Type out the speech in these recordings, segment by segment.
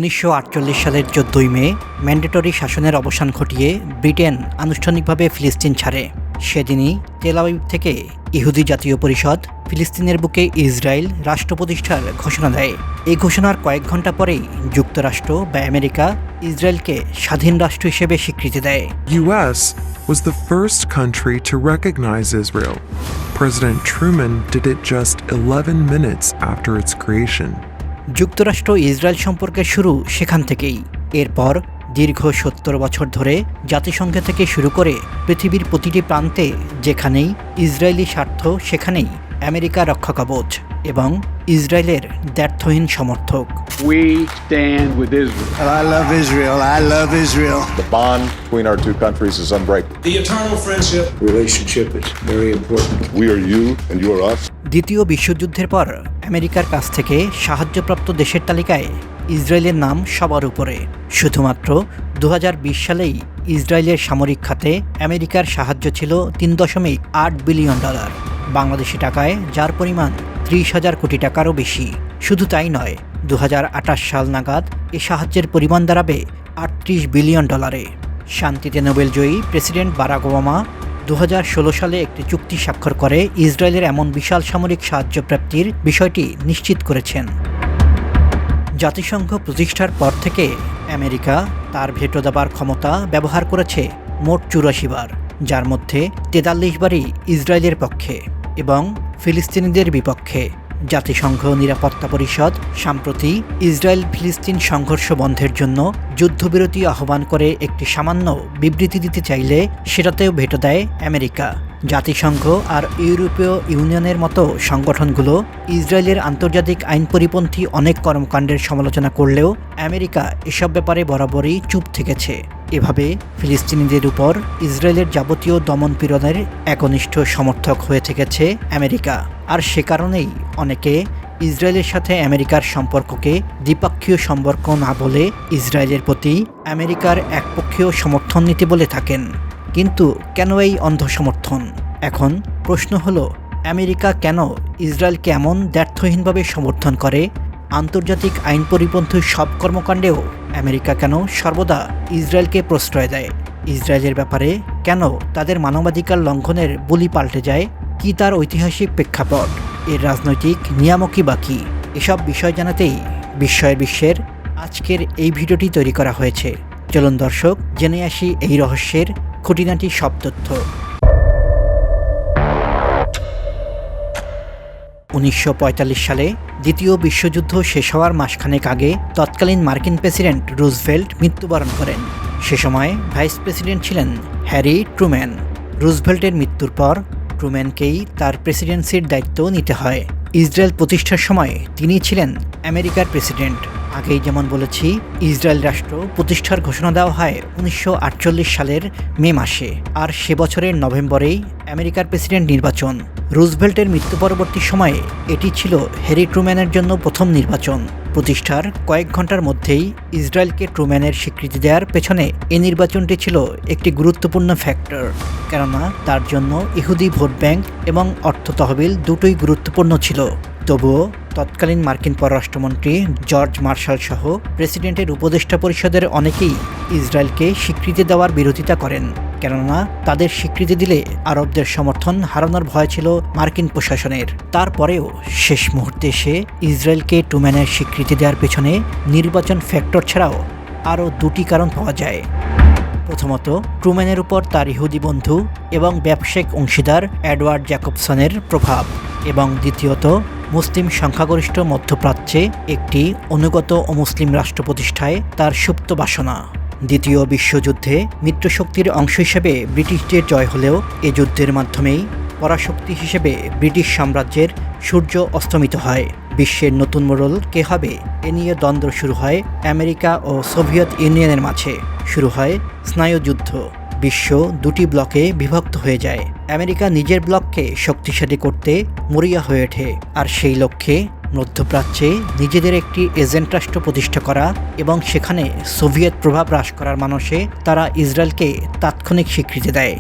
1948 সালের 14 মে ম্যান্ডেটরি শাসনের অবসান ঘটিয়ে ব্রিটেন আনুষ্ঠানিকভাবে ফিলিস্তিন ছাড়ে। সেদিনই তেল আবিব থেকে ইহুদি জাতীয় পরিষদ ফিলিস্তিনের বুকে ইসরায়েল রাষ্ট্র প্রতিষ্ঠার ঘোষণা দেয়। এই ঘোষণার কয়েক ঘন্টা পরেই যুক্তরাষ্ট্র বা আমেরিকা ইসরায়েলকে স্বাধীন রাষ্ট্র হিসেবে স্বীকৃতি দেয়। U.S. was the first country to recognize Israel. President Truman did it just 11 minutes after its creation. যুক্তরাষ্ট্র ইসরায়েল সম্পর্কের শুরু সেখান থেকেই। এরপর দীর্ঘ 70 বছর ধরে জাতিসংঘ থেকে শুরু করে পৃথিবীর প্রতিটি প্রান্তে যেখানেই ইসরায়েলি স্বার্থ সেখানেই আমেরিকা রক্ষাকবচ এবং ইসরায়েলের দ্ব্যর্থহীন সমর্থক। We stand with Israel. I love Israel. I love Israel. The bond between our two countries is unbreakable. The eternal friendship Relationship is very important. We are you and you are us. দ্বিতীয় বিশ্বযুদ্ধের পর আমেরিকার কাছ থেকে সাহায্যপ্রাপ্ত দেশের তালিকায় ইসরায়েলের নাম সবার উপরে। শুধুমাত্র 2020 সালেই ইসরায়েলের সামরিক খাতে আমেরিকার সাহায্য ছিল $3.8 বিলিয়ন, বাংলাদেশি টাকায় যার পরিমাণ 30,000 কোটি টাকারও বেশি। শুধু তাই নয়, 2028 সাল নাগাদ এ সাহায্যের পরিমাণ দাঁড়াবে $38 বিলিয়ন। শান্তিতে নোবেলজয়ী প্রেসিডেন্ট বারাক ওবামা 2016 সালে একটি চুক্তি স্বাক্ষর করে ইসরায়েলের এমন বিশাল সামরিক সাহায্য প্রাপ্তির বিষয়টি নিশ্চিত করেছেন। জাতিসংঘ প্রতিষ্ঠার পর থেকে আমেরিকা তার ভেটো দেবার ক্ষমতা ব্যবহার করেছে মোট 84 বার, যার মধ্যে 43 বারই ইসরায়েলের পক্ষে এবং ফিলিস্তিনিদের বিপক্ষে। জাতিসংঘ নিরাপত্তা পরিষদ সম্প্রতি ইসরায়েল ফিলিস্তিন সংঘর্ষ বন্ধের জন্য যুদ্ধবিরতি আহ্বান করে একটি সামান্য বিবৃতি দিতে চাইলে সেটাতেও ভেটো দেয় আমেরিকা। জাতিসংঘ আর ইউরোপীয় ইউনিয়নের মতো সংগঠনগুলো ইসরায়েলের আন্তর্জাতিক আইন পরিপন্থী অনেক কর্মকাণ্ডের সমালোচনা করলেও আমেরিকা এসব ব্যাপারে বরাবরই চুপ থেকেছে। এভাবে ফিলিস্তিনিদের উপর ইসরায়েলের যাবতীয় দমনপীড়নের একনিষ্ঠ সমর্থক হয়ে থেকেছে আমেরিকা। আর সে কারণেই অনেকে ইসরায়েলের সাথে আমেরিকার সম্পর্ককে দ্বিপক্ষীয় সম্পর্ক না বলে ইসরায়েলের প্রতি আমেরিকার একপক্ষীয় সমর্থন নীতি বলে থাকেন। কিন্তু কেন এই অন্ধ সমর্থন? এখন প্রশ্ন হলো, আমেরিকা কেন ইসরায়েলকে এমন দ্ব্যর্থহীনভাবে সমর্থন করে? আন্তর্জাতিক আইন পরিপন্থী সব কর্মকাণ্ডেও আমেরিকা কেন সর্বদা ইসরায়েলকে প্রশ্রয় দেয়? ইসরায়েলের ব্যাপারে কেন তাদের মানবাধিকার লঙ্ঘনের বলি পাল্টে যায়? কি তার ঐতিহাসিক প্রেক্ষাপট? এর রাজনৈতিক নিয়ামকই বাকি? এসব বিষয় জানাতেই বিশ্বের আজকের এই ভিডিওটি তৈরি করা হয়েছে। চলুন দর্শক, জেনে আসি এই রহস্যের খুঁটিনাটি সব তথ্য। 1945 সালে দ্বিতীয় বিশ্বযুদ্ধ শেষ হওয়ার মাসখানেক আগে তৎকালীন মার্কিন প্রেসিডেন্ট রুজভেল্ট মৃত্যুবরণ করেন। সে সময় ভাইস প্রেসিডেন্ট ছিলেন হ্যারি ট্রুম্যান। রুজভেল্টের মৃত্যুর পর ট্রুম্যানকেই তার প্রেসিডেন্সির দায়িত্ব নিতে হয়। ইসরায়েল প্রতিষ্ঠার সময় তিনি ছিলেন আমেরিকার প্রেসিডেন্ট। আগেই যেমন বলেছি, ইসরায়েল রাষ্ট্র প্রতিষ্ঠার ঘোষণা দেওয়া হয় 1948 সালের মে মাসে, আর সে বছরের নভেম্বরেই আমেরিকার প্রেসিডেন্ট নির্বাচন। রুজভেল্টের মৃত্যু পরবর্তী সময়ে এটি ছিল হ্যারি ট্রুম্যানের জন্য প্রথম নির্বাচন। প্রতিষ্ঠার কয়েক ঘন্টার মধ্যেই ইসরায়েলকে ট্রুম্যানের স্বীকৃতি দেওয়ার পেছনে এই নির্বাচনটি ছিল একটি গুরুত্বপূর্ণ ফ্যাক্টর, কেননা তার জন্য ইহুদি ভোট ব্যাংক এবং অর্থ তহবিল দুটোই গুরুত্বপূর্ণ ছিল। তবুও তৎকালীন মার্কিন পররাষ্ট্রমন্ত্রী জর্জ মার্শাল সহ প্রেসিডেন্টের উপদেষ্টা পরিষদের অনেকেই ইসরায়েলকে স্বীকৃতি দেওয়ার বিরোধিতা করেন, কেননা তাদের স্বীকৃতি দিলে আরবদের সমর্থন হারানোর ভয় ছিল মার্কিন প্রশাসনের। তারপরেও শেষ মুহূর্তে এসে ইসরায়েলকে ট্রুম্যানের স্বীকৃতি দেওয়ার পেছনে নির্বাচন ফ্যাক্টর ছাড়াও আরও দুটি কারণ পাওয়া যায়। প্রথমত, ট্রুম্যানের উপর তার ইহুদি বন্ধু এবং ব্যবসায়িক অংশীদার এডওয়ার্ড জ্যাকবসনের প্রভাব, এবং দ্বিতীয়ত, মুসলিম সংখ্যাগরিষ্ঠ মধ্যপ্রাচ্যে একটি অনুগত অমুসলিম রাষ্ট্র প্রতিষ্ঠায় তার সুপ্ত বাসনা। দ্বিতীয় বিশ্বযুদ্ধে মিত্রশক্তির অংশ হিসেবে ব্রিটিশদের জয় হলেও এ যুদ্ধের মাধ্যমেই পরাশক্তি হিসেবে ব্রিটিশ সাম্রাজ্যের সূর্য অস্তমিত হয়। বিশ্বের নতুন মোড়ল কে হবে এ নিয়ে দ্বন্দ্ব শুরু হয় আমেরিকা ও সোভিয়েত ইউনিয়নের মাঝে। শুরু হয় স্নায়ুযুদ্ধ। বিশ্ব দুটি ব্লকে বিভক্ত হয়ে যায়। আমেরিকা নিজের ব্লককে শক্তিশালী করতে মরিয়া হয়ে ওঠে, আর সেই লক্ষ্যে মধ্যপ্রাচ্যে নিজেদের একটি এজেন্ট রাষ্ট্র প্রতিষ্ঠা করা এবং সেখানে সোভিয়েত প্রভাব হ্রাস করার মানসে তারা ইসরায়েলকে তাৎক্ষণিক স্বীকৃতি দেয়।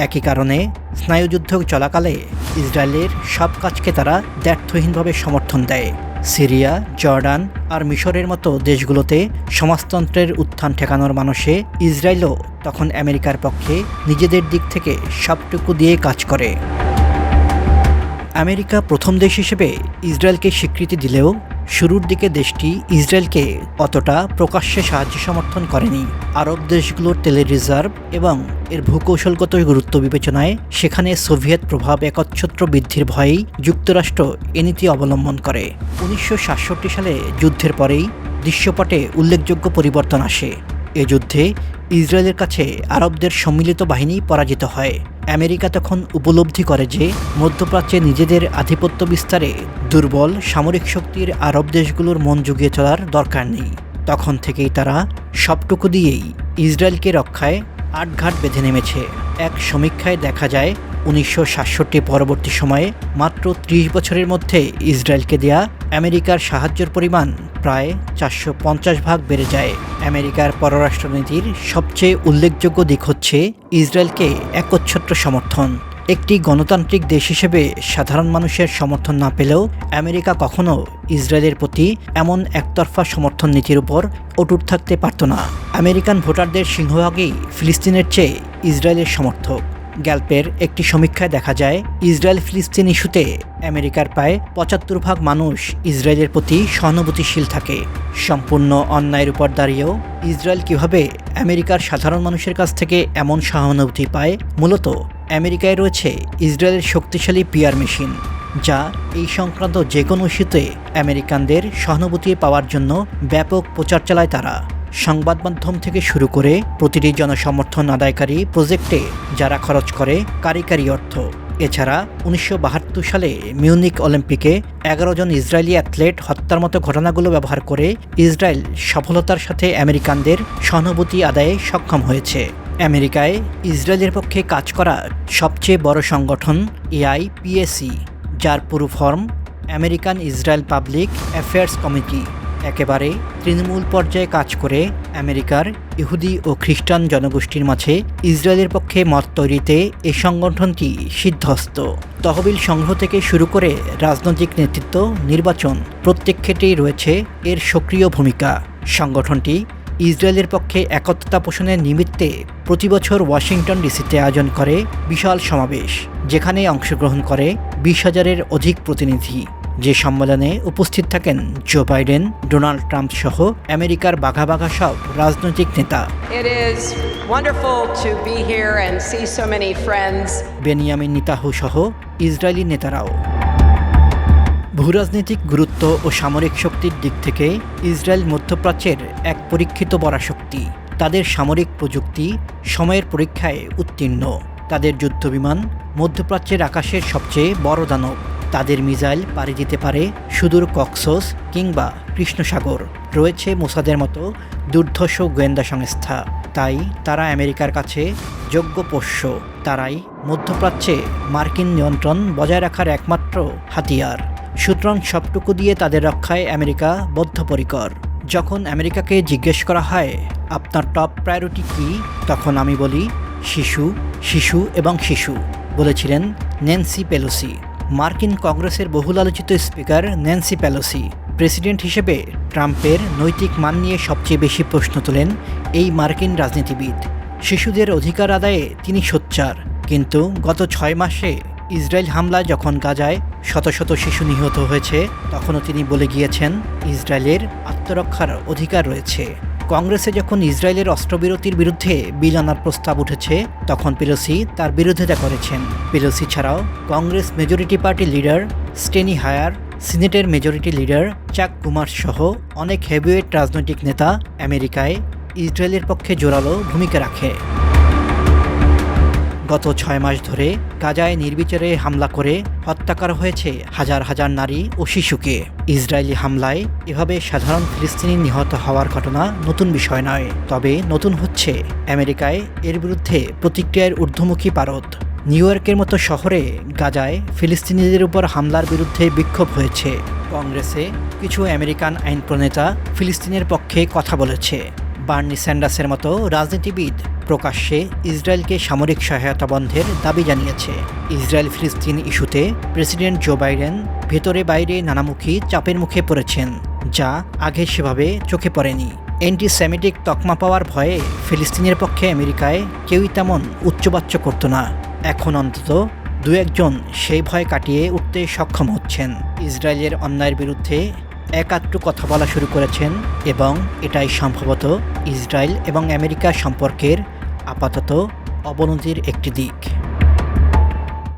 একই কারণে স্নায়ুযুদ্ধ চলাকালে ইসরায়েলের সব কাজকে তারা দ্ব্যর্থহীনভাবে সমর্থন দেয়। সিরিয়া, জর্ডান আর মিশরের মতো দেশগুলোতে সমাজতন্ত্রের উত্থান ঠেকানোর মানসে ইসরায়েলও তখন আমেরিকার পক্ষে নিজেদের দিক থেকে সবটুকু দিয়ে কাজ করে। আমেরিকা প্রথম দেশ হিসেবে ইসরায়েলকে স্বীকৃতি দিলেও শুরুর দিকে দেশটি ইসরায়েলকে অতটা প্রকাশ্যে সাহায্য সমর্থন করেনি। আরব দেশগুলোর তেলের রিজার্ভ এবং এর ভূকৌশলগত গুরুত্ব বিবেচনায় সেখানে সোভিয়েত প্রভাব একচ্ছত্র বৃদ্ধির ভয়েই যুক্তরাষ্ট্র এ নীতি অবলম্বন করে। 1967 সালে যুদ্ধের পরেই দৃশ্যপটে উল্লেখযোগ্য পরিবর্তন আসে। এ যুদ্ধে ইসরায়েলের কাছে আরবদের সম্মিলিত বাহিনী পরাজিত হয়। আমেরিকা তখন উপলব্ধি করে যে মধ্যপ্রাচ্যে নিজেদের আধিপত্য বিস্তারে দুর্বল সামরিক শক্তির আরব দেশগুলোর মন জুগিয়ে চলার দরকার নেই। তখন থেকেই তারা সবটুকু দিয়েই ইসরায়েলকে রক্ষায় আটঘাট বেঁধে নেমেছে। এক সমীক্ষায় দেখা যায় 1967 পরবর্তী সময়ে মাত্র 30 বছরের মধ্যে ইসরায়েলকে দেয়া আমেরিকার সাহায্যের পরিমাণ প্রায় 450 ভাগ বেড়ে যায়। আমেরিকার পররাষ্ট্রনীতির সবচেয়ে উল্লেখযোগ্য দিক হচ্ছে ইসরায়েলকে একচ্ছত্র সমর্থন। একটি গণতান্ত্রিক দেশ হিসেবে সাধারণ মানুষের সমর্থন না পেলেও আমেরিকা কখনো ইসরায়েলের প্রতি এমন একতরফা সমর্থন নীতির উপর অটুট থাকতে পারত না। আমেরিকান ভোটারদের সিংহভাগই ফিলিস্তিনের চেয়ে ইসরায়েলের সমর্থক। গ্যালপের একটি সমীক্ষায় দেখা যায় ইসরায়েল ফিলিস্তিন ইস্যুতে আমেরিকার প্রায় 75 ভাগ মানুষ ইসরায়েলের প্রতি সহানুভূতিশীল থাকে। সম্পূর্ণ অন্যায়ের উপর দাঁড়িয়েও ইসরায়েল কিভাবে আমেরিকার সাধারণ মানুষের কাছ থেকে এমন সহানুভূতি পায়? মূলত আমেরিকায় রয়েছে ইসরায়েলের শক্তিশালী পিআর মেশিন, যা এই সংক্রান্ত যে কোনো ইস্যুতে আমেরিকানদের সহানুভূতি পাওয়ার জন্য ব্যাপক প্রচার চালায় তারা। সংবাদ মাধ্যম থেকে শুরু করে প্রতিটি জনসমর্থন আদায়কারী প্রজেক্টে যারা খরচ করে কারিকারি অর্থ। এছাড়া 1972 সালে মিউনিক অলিম্পিকে 11 জন ইসরায়েলি অ্যাথলেট হত্যার মতো ঘটনাগুলো ব্যবহার করে ইসরায়েল সফলতার সাথে আমেরিকানদের সহানুভূতি আদায়ে সক্ষম হয়েছে। আমেরিকায় ইসরায়েলের পক্ষে কাজ করা সবচেয়ে বড় সংগঠন AIPAC, যার পুরো form American Israel public affairs committee, একেবারে তৃণমূল পর্যায়ে কাজ করে আমেরিকার ইহুদি ও খ্রিস্টান জনগোষ্ঠীর মাঝে ইসরায়েলের পক্ষে মত তৈরিতে এই সংগঠনটি সিদ্ধহস্ত। তহবিল সংগ্রহ থেকে শুরু করে রাজনৈতিক নেতৃত্ব, নির্বাচন প্রত্যেক ক্ষেত্রেই রয়েছে এর সক্রিয় ভূমিকা। সংগঠনটি ইসরায়েলের পক্ষে একত্রতা পোষণের নিমিত্তে প্রতি বছর ওয়াশিংটন ডিসিতে আয়োজন করে বিশাল সমাবেশ, যেখানে অংশগ্রহণ করে 20,000-এর অধিক প্রতিনিধি। যে সম্মেলনে উপস্থিত থাকেন জো বাইডেন, ডোনাল্ড ট্রাম্প সহ আমেরিকার বাঘা বাঘা সব রাজনৈতিক নেতা। It is wonderful to be here and see so many friends. Benjamin Netanyahu সহ ইসরায়েলি নেতারাও। ভূরাজনৈতিক গুরুত্ব ও সামরিক শক্তির দিক থেকে ইসরায়েল মধ্যপ্রাচ্যের এক পরীক্ষিত পরাশক্তি। তাদের সামরিক প্রযুক্তি সময়ের পরীক্ষায় উত্তীর্ণ। তাদের যুদ্ধবিমান মধ্যপ্রাচ্যের আকাশের সবচেয়ে বড় দানব। তাদের মিসাইল পাড়ি দিতে পারে সুদূর কক্সস কিংবা কৃষ্ণসাগর। রয়েছে মোসাদের মতো দুর্ধর্ষ গোয়েন্দা সংস্থা। তাই তারা আমেরিকার কাছে যোগ্য পোষ্য। তারাই মধ্যপ্রাচ্যে মার্কিন নিয়ন্ত্রণ বজায় রাখার একমাত্র হাতিয়ার। সুতরাং সবটুকু দিয়ে তাদের রক্ষায় আমেরিকা বদ্ধপরিকর। যখন আমেরিকাকে জিজ্ঞেস করা হয় আপনার টপ প্রায়োরিটি কী, তখন আমি বলি শিশু, শিশু এবং শিশু, বলেছিলেন ন্যান্সি পেলোসি। মার্কিন কংগ্রেসের বহুল আলোচিত স্পিকার ন্যান্সি পেলোসি প্রেসিডেন্ট হিসেবে ট্রাম্পের নৈতিক মান নিয়ে সবচেয়ে বেশি প্রশ্ন তোলেন এই মার্কিন রাজনীতিবিদ। শিশুদের অধিকার আদায়ে তিনি সোচ্চার, কিন্তু গত 6 মাসে ইসরায়েল হামলায় যখন গাজায় শত শত শিশু নিহত হয়েছে, তখনও তিনি বলে গিয়েছেন ইসরায়েলের আত্মরক্ষার অধিকার রয়েছে। কংগ্রেসে যখন ইসরায়েলের অস্ত্রবিরতির বিরুদ্ধে বিল আনার প্রস্তাব উঠেছে, তখন পেলোসি তার বিরোধিতা করেছেন। পেলোসি ছাড়াও Congress majority party leader Steny Hoyer, সিনেটের মেজরিটি লিডার চাক কুমার সহ অনেক হেভিওয়েট রাজনৈতিক নেতা আমেরিকায় ইসরায়েলের পক্ষে জোরালো ভূমিকা রাখে। গত 6 মাস ধরে গাজায় নির্বিচারে হামলা করে হত্যা করা হয়েছে হাজার হাজার নারী ও শিশুকে। ইসরায়েলি হামলায় এভাবে সাধারণ ফিলিস্তিনি নিহত হওয়ার ঘটনা নতুন বিষয় নয়, তবে নতুন হচ্ছে আমেরিকায় এর বিরুদ্ধে প্রতিক্রিয়ার ঊর্ধ্বমুখী পারদ। নিউ ইয়র্কের মতো শহরে গাজায় ফিলিস্তিনিদের উপর হামলার বিরুদ্ধে বিক্ষোভ হয়েছে। কংগ্রেসে কিছু আমেরিকান আইন প্রণেতা ফিলিস্তিনের পক্ষে কথা বলেছে। বার্নি স্যান্ডার্সের মতো রাজনীতিবিদ প্রকাশ্যে ইসরায়েলকে সামরিক সহায়তা বন্ধের দাবি জানিয়েছে। ইসরায়েল ফিলিস্তিন ইস্যুতে প্রেসিডেন্ট জো বাইডেন ভেতরে বাইরে নানামুখী চাপের মুখে পড়েছেন, যা আগে সেভাবে চোখে পড়েনি। অ্যান্টিসেমিটিক তকমা পাওয়ার ভয়ে ফিলিস্তিনের পক্ষে আমেরিকায় কেউই তেমন উচ্চবাচ্য করত না। এখন অন্তত দু একজন সেই ভয় কাটিয়ে উঠতে সক্ষম হচ্ছেন, ইসরায়েলের অন্যায়ের বিরুদ্ধে একাত্র কথা বলা শুরু করেছেন, এবং এটাই সম্ভবত ইসরায়েল এবং আমেরিকা সম্পর্কের আপাতত অবনতির একটি দিক।